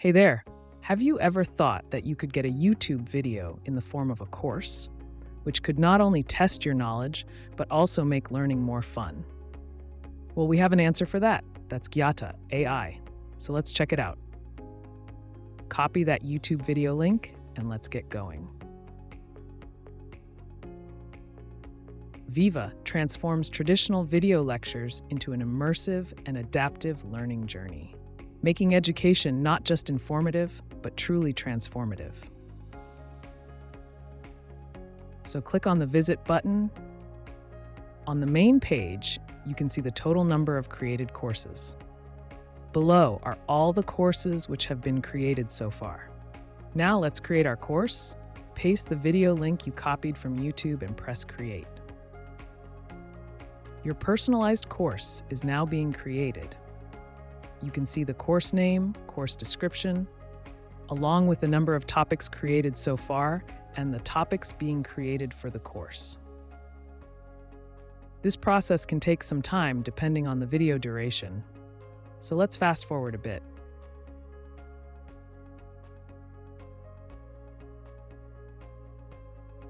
Hey there, have you ever thought that you could get a YouTube video in the form of a course, which could not only test your knowledge, but also make learning more fun? Well, we have an answer for that. That's Gyata AI. So let's check it out. Copy that YouTube video link and let's get going. Viva transforms traditional video lectures into an immersive and adaptive learning journey, making education not just informative, but truly transformative. So click on the Visit button. On the main page, you can see the total number of created courses. Below are all the courses which have been created so far. Now let's create our course. Paste the video link you copied from YouTube and press Create. Your personalized course is now being created. You can see the course name, course description, along with the number of topics created so far and the topics being created for the course. This process can take some time depending on the video duration, so let's fast forward a bit.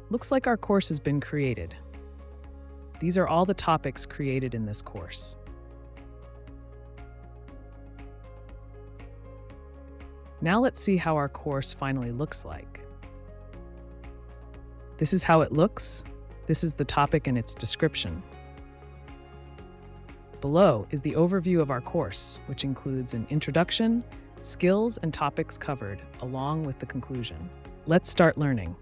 Looks like our course has been created. These are all the topics created in this course. Now let's see how our course finally looks like. This is how it looks. This is the topic and its description. Below is the overview of our course, which includes an introduction, skills, and topics covered, along with the conclusion. Let's start learning.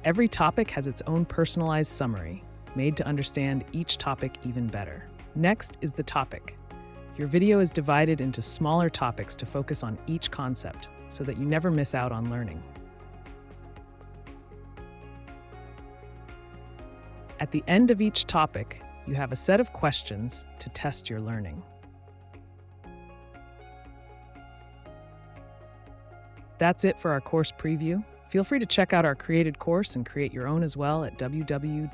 Every topic has its own personalized summary, made to understand each topic even better. Next is the topic. Your video is divided into smaller topics to focus on each concept, so that you never miss out on learning. At the end of each topic, you have a set of questions to test your learning. That's it for our course preview. Feel free to check out our created course and create your own as well at www.gyata.ai.